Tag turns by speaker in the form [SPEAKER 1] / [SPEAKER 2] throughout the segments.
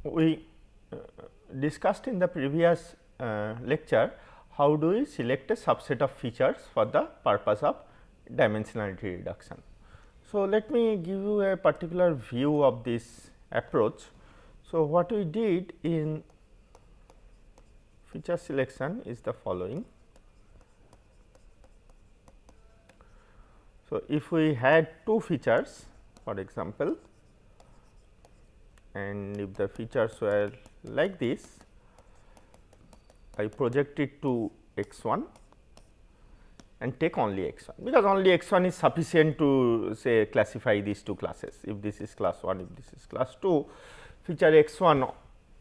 [SPEAKER 1] we discussed in the previous lecture how do we select a subset of features for the purpose of dimensionality reduction. So, let me give you a particular view of this approach. So, what we did in feature selection is the following. So, if we had two features for example, and if the features were like this, I project it to x 1 and take only x 1, because only x 1 is sufficient to say classify these two classes. If this is class 1, if this is class 2, feature x 1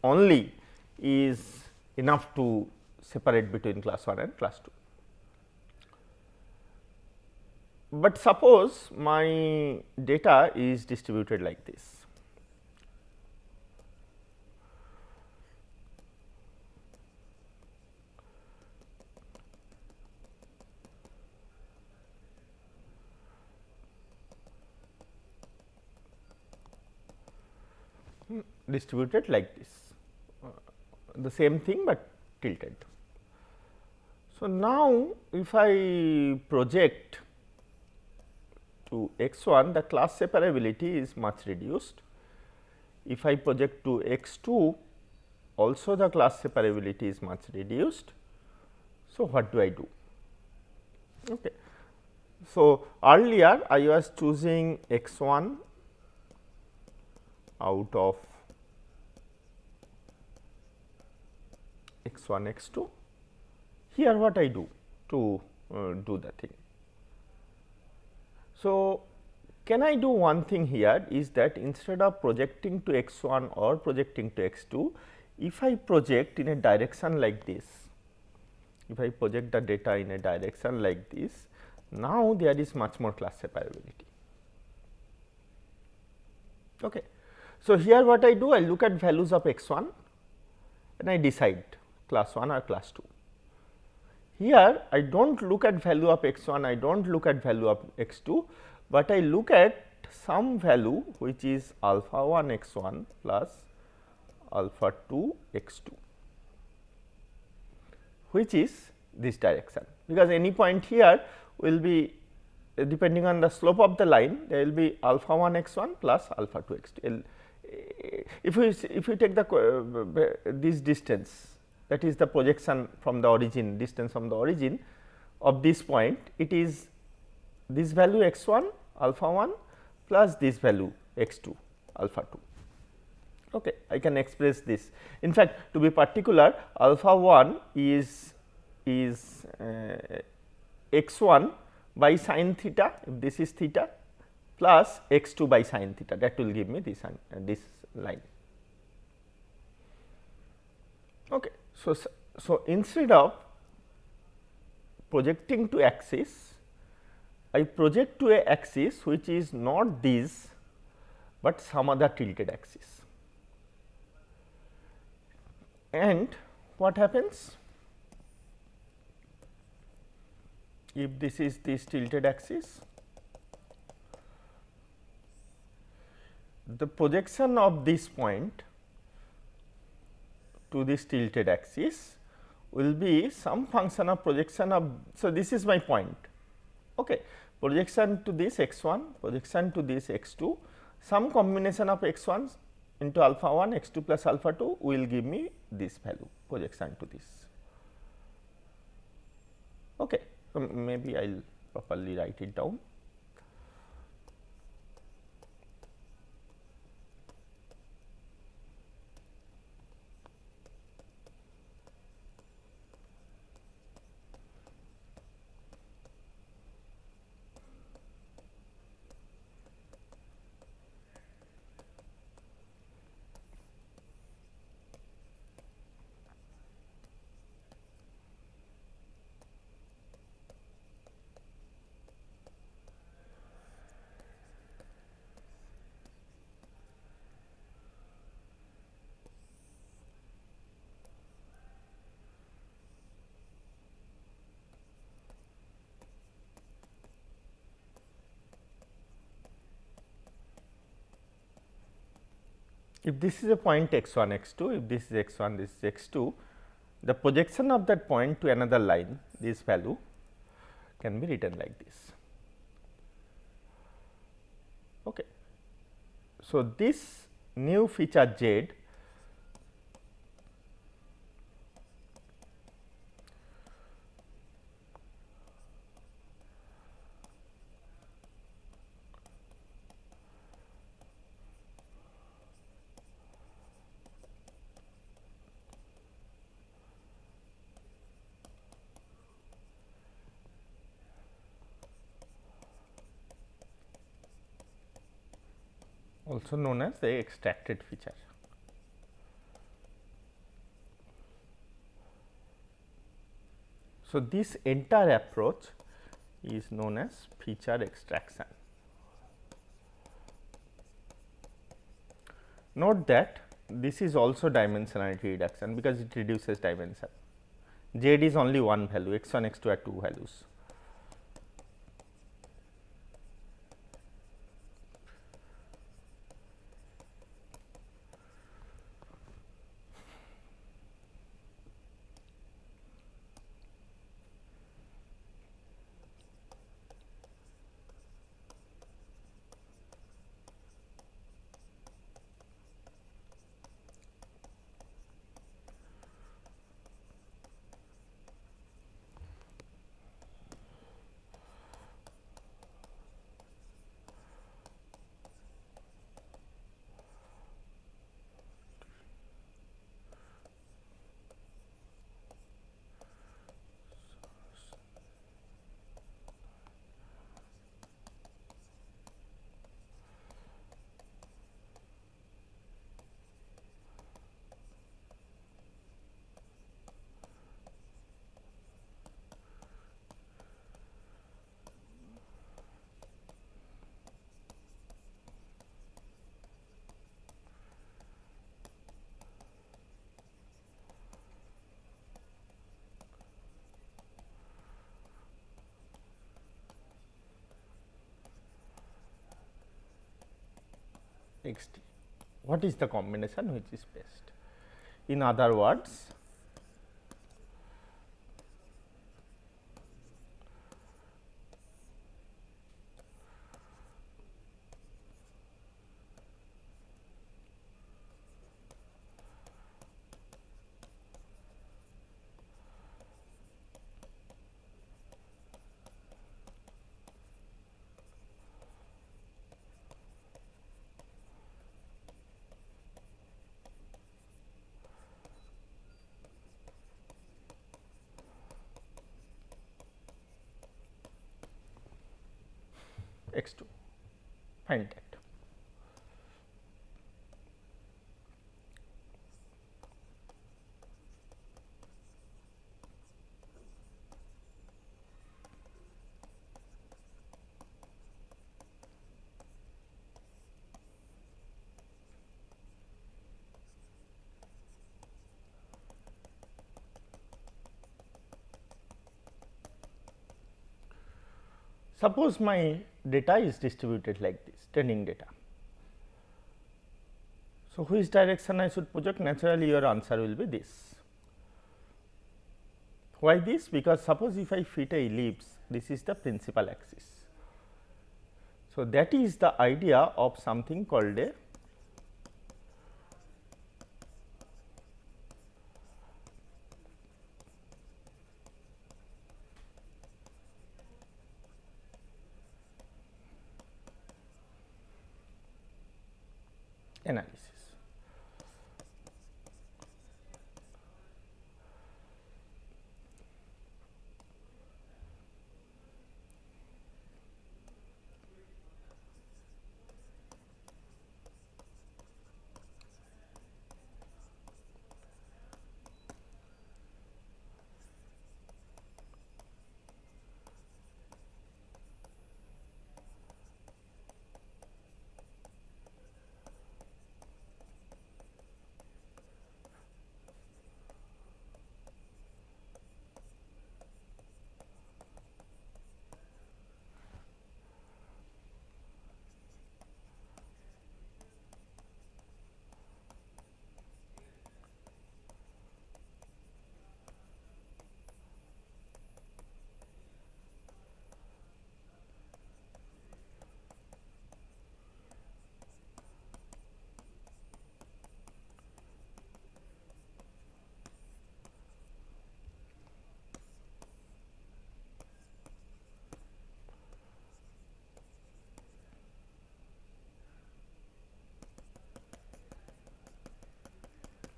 [SPEAKER 1] only is enough to separate between class 1 and class 2. But suppose my data is distributed like this. Distributed like this, the same thing, but tilted. So, now if I project to x 1, the class separability is much reduced. If I project to x 2, also the class separability is much reduced. So, what do I do? Okay. So, earlier I was choosing x 1 out of x 1 x 2. Here what I do to do the thing. So, can I do one thing here is that instead of projecting to x 1 or projecting to x 2, if I project in a direction like this, if I project the data in a direction like this, now there is much more class separability. Okay. So, here what I do, I look at values of x 1 and I decide class 1 or class 2. Here I do not look at value of x 1, I do not look at value of x 2, but I look at some value which is alpha 1 x 1 plus alpha 2 x 2, which is this direction, because any point here will be depending on the slope of the line, there will be alpha 1 x 1 plus alpha 2 x 2. If we take the this distance, that is the projection from the origin, distance from the origin of this point, it is this value x 1 alpha 1 plus this value x 2 alpha 2. Okay. I can express this. In fact, to be particular, alpha 1 is x 1 by sin theta, if this is theta, plus x 2 by sin theta, that will give me this line. Okay. So, instead of projecting to axis, I project to a axis which is not this, but some other tilted axis. And what happens if this is this tilted axis? The projection of this point to this tilted axis will be some function of projection of. So, this is my point. Okay. Projection to this x 1, projection to this x 2, some combination of x 1 into alpha 1 x 2 plus alpha 2 will give me this value, projection to this. Okay. So, maybe I will properly write it down. if this is a point x 1 x 2, if this is x 1, this is x 2, the projection of that point to another line, this value can be written like this. Okay. So, this new feature z also known as the extracted feature. So, this entire approach is known as feature extraction. Note that this is also dimensionality reduction, because it reduces dimension. Z is only one value, x 1, x 2 are two values. X t. What is the combination which is best? In other words, x 2, find that. Suppose my data is distributed like this, training data. So, which direction I should project? Naturally, your answer will be this. Why this? Because suppose if I fit a ellipse, this is the principal axis. So, that is the idea of something called a analysis.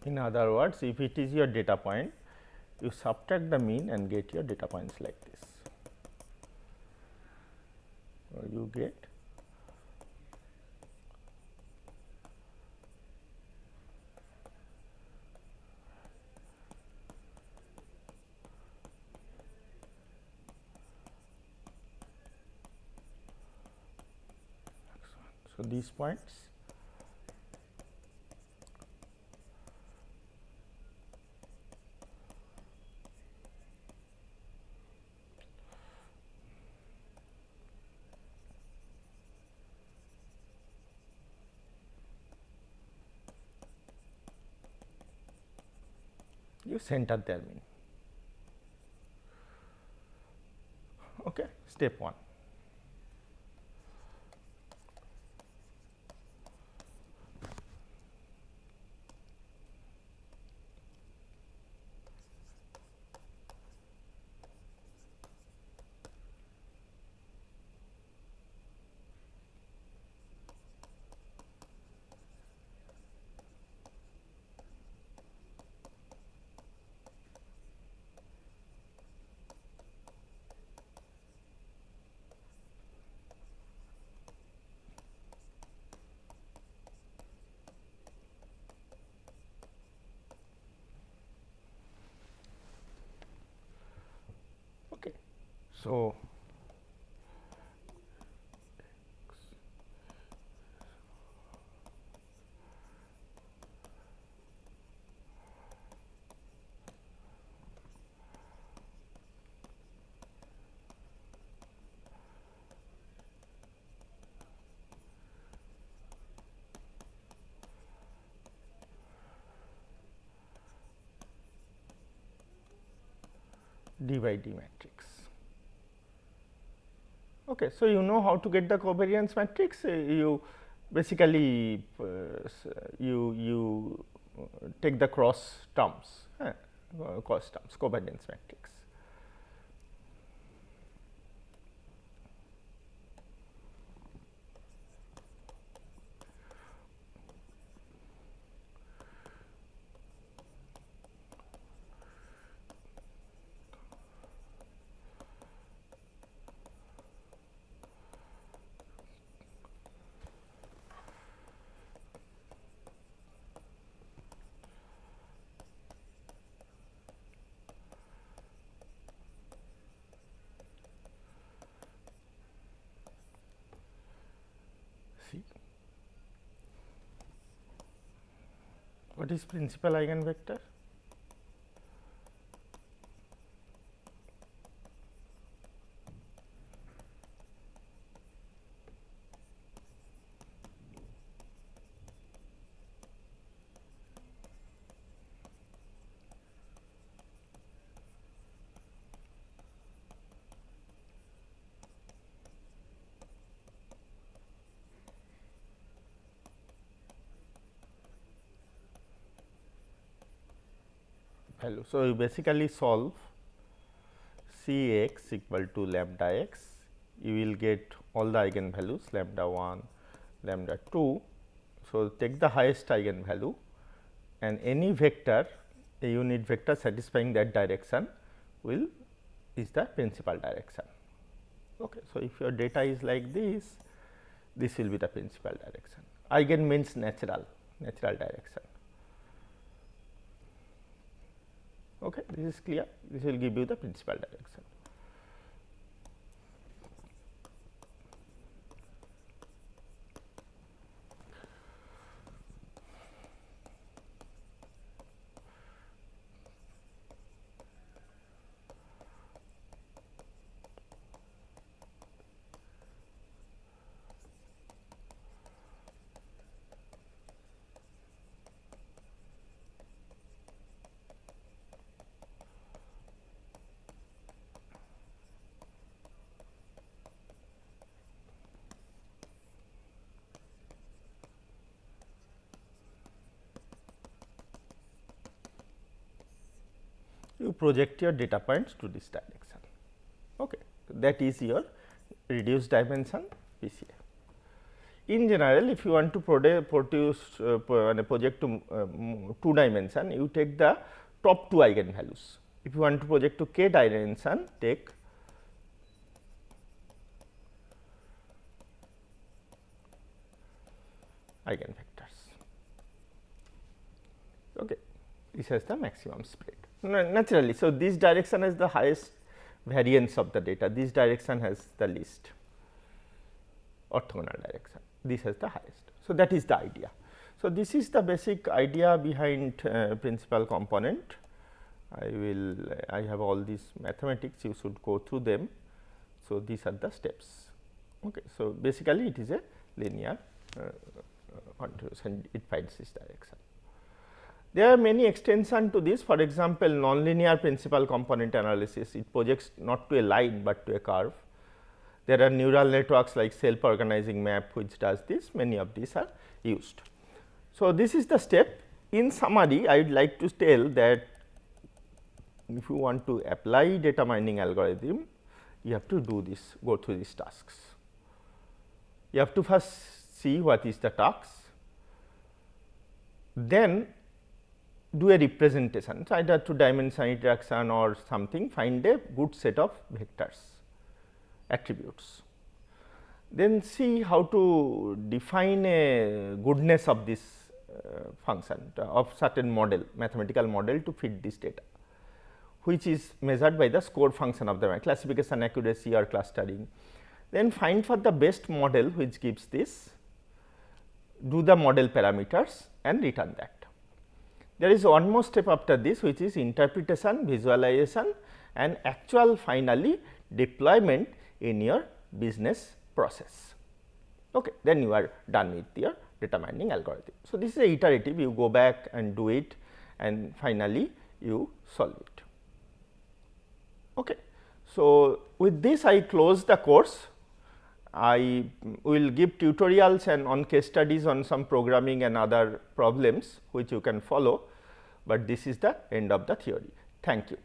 [SPEAKER 1] In other words, if it is your data point, you subtract the mean and get your data points like this. Or you get so these points. You center their mean. Okay. Step 1. Okay. So, D by D matrix. Okay, so you know how to get the covariance matrix. You basically you take the cross terms, covariance matrix. See, what is principal eigenvector? Value. So, you basically solve C x equal to lambda x, you will get all the eigenvalues lambda 1, lambda 2. So, take the highest eigenvalue and any vector, a unit vector satisfying that direction will is the principal direction. Okay. So, if your data is like this will be the principal direction. Eigen means natural direction. Okay, this is clear. This will give you the principal direction. You project your data points to this direction. Okay. So, that is your reduced dimension PCA. in general, if you want to produce project to 2 dimension, you take the top 2 eigenvalues. If you want to project to k dimension, take eigenvectors. Okay. This has the maximum spread naturally. So, this direction has the highest variance of the data, this direction has the least orthogonal direction, this has the highest. So, that is the idea. So, this is the basic idea behind principal component. I have all these mathematics, you should go through them. So, these are the steps. Okay. So, basically it is a linear contribution, it finds this direction. There are many extensions to this. For example, nonlinear principal component analysis, it projects not to a line, but to a curve. There are neural networks like self organizing map which does this, many of these are used. So, this is the step. In summary, I would like to tell that if you want to apply data mining algorithm, you have to do this, go through these tasks. You have to first see what is the task, then do a representation, so either 2 dimension interaction or something, find a good set of vectors, attributes. Then see how to define a goodness of this function of certain model, mathematical model to fit this data, which is measured by the score function of the classification accuracy or clustering. Then find for the best model which gives this, do the model parameters and return that. There is one more step after this, which is interpretation, visualization and actual finally deployment in your business process. Okay. Then you are done with your data mining algorithm. So, this is a iterative, you go back and do it and finally you solve it. Okay. So, with this I close the course. I will give tutorials and on case studies on some programming and other problems which you can follow, but this is the end of the theory. Thank you.